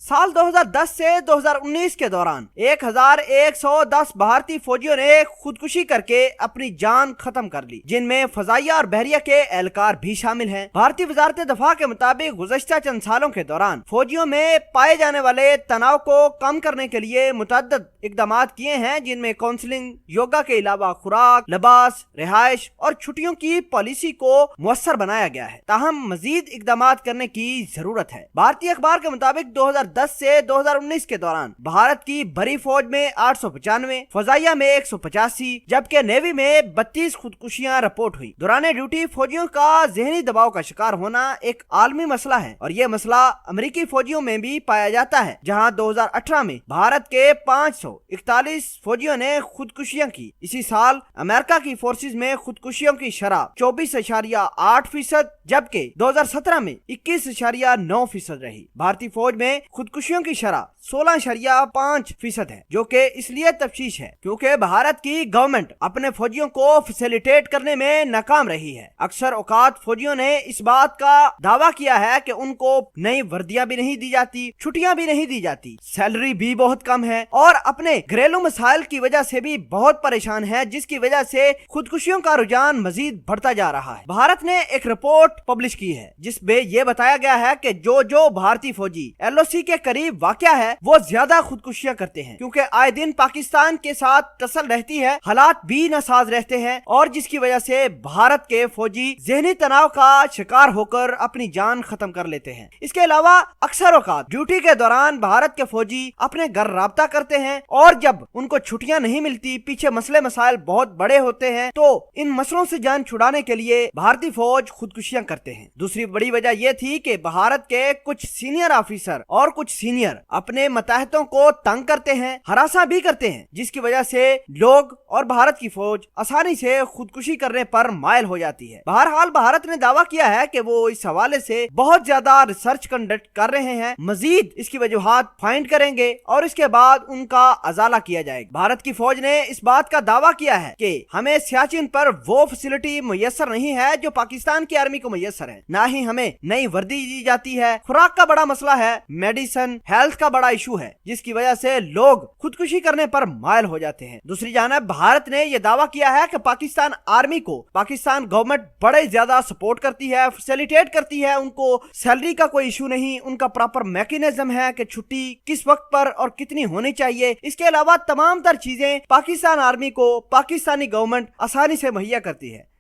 साल 2010 से 2019 के दौरान 1110 भारतीय फौजियों ने खुदकुशी करके अपनी जान खत्म कर ली, जिनमें फजाइया और बहरिया के एहलकार भी शामिल हैं। भारतीय वजारत दफा के मुताबिक गुज़श्ता चंद सालों के दौरान फौजियों में पाए जाने वाले तनाव को कम करने के लिए मुतअद्दिद इक़दामात किए हैं, जिनमें काउंसलिंग, योगा के अलावा खुराक, लिबास, रिहाइश और छुट्टियों की पॉलिसी को मुयस्सर बनाया गया है। ताहम मजीद इक़दामात करने की जरूरत है। भारतीय अखबार के मुताबिक 2010 से 2019 के दौरान भारत की बड़ी फौज में 895, फजाइया में 185, जबकि नेवी में 32 खुदकुशियां रिपोर्ट हुई। दौरान ड्यूटी फौजियों का जहनी दबाव का शिकार होना एक आलमी मसला है और ये मसला अमेरिकी फौजियों में भी पाया जाता है, जहां 2018 में भारत के 541 फौजियों ने खुदकुशियां की। इसी साल अमेरिका की फोर्सेज में खुदकुशियों की शरह 24.8%, जबकि 2017 में 21.9% रही। भारतीय फौज में खुदकुशियों की शरह 16.5% है, जो कि इसलिए तफ्शीश है क्योंकि भारत की गवर्नमेंट अपने फौजियों को फैसिलिटेट करने में नाकाम रही है। अक्सर औकात फौजियों ने इस बात का दावा किया है कि उनको नई वर्दियां भी नहीं दी जाती, छुट्टियां भी नहीं दी जाती, सैलरी भी बहुत कम है और अपने घरेलू मसाइल की वजह से भी बहुत परेशान है, जिसकी वजह से खुदकुशियों का रुझान मजीद बढ़ता जा रहा है। भारत ने एक रिपोर्ट पब्लिश की है जिसमें यह बताया गया है कि जो भारतीय फौजी LOC के करीब वाक़या है वो ज्यादा खुदकुशियां करते हैं, क्योंकि आए दिन पाकिस्तान के साथ टसल रहती है, हालात भी नासाज रहते हैं और जिसकी वजह से भारत के फौजी जहनी तनाव का शिकार होकर अपनी जान खत्म कर लेते हैं। इसके अलावा अक्सर औकात ड्यूटी के दौरान भारत के फौजी अपने घर राब्ता करते हैं और जब उनको छुट्टियां नहीं मिलती, पीछे मसले मसाइल बहुत बड़े होते हैं, तो इन मसलों से जान छुड़ाने के लिए भारतीय फौज खुदकुशियां करते हैं। दूसरी बड़ी वजह यह थी कि भारत के कुछ सीनियर ऑफिसर और कुछ सीनियर अपने मतहतों को तंग करते हैं, हरासा भी करते हैं, जिसकी वजह से लोग और भारत की फौज आसानी से खुदकुशी करने पर मायल हो जाती है। बहरहाल भारत ने दावा किया है कि वो इस हवाले से बहुत ज्यादा रिसर्च कंडक्ट कर रहे हैं, मजीद इसकी वजूहात फाइंड करेंगे और इसके बाद उनका अजाला किया जाएगा। भारत की फौज ने इस बात का दावा किया है कि हमें सियाचिन पर वो फैसिलिटी मुयस्सर नहीं है जो पाकिस्तान की आर्मी को मुयस्सर है, ना ही हमें नई वर्दी दी जाती है। खुराक का बड़ा मसला है, मेडिसिन, हेल्थ का बड़ा इशू है, जिसकी वजह से लोग खुदकुशी करने पर मायल हो जाते हैं। दूसरी जानब भारत ने यह दावा किया है कि पाकिस्तान आर्मी को पाकिस्तान गवर्नमेंट बड़े ज्यादा सपोर्ट करती है, फैसिलिटेट करती है, उनको सैलरी का कोई इशू नहीं, उनका प्रॉपर मैकेनिज्म है कि छुट्टी किस वक्त पर और कितनी होनी चाहिए। इसके अलावा तमाम तर चीजें पाकिस्तान आर्मी को पाकिस्तानी गवर्नमेंट आसानी से मुहैया करती है।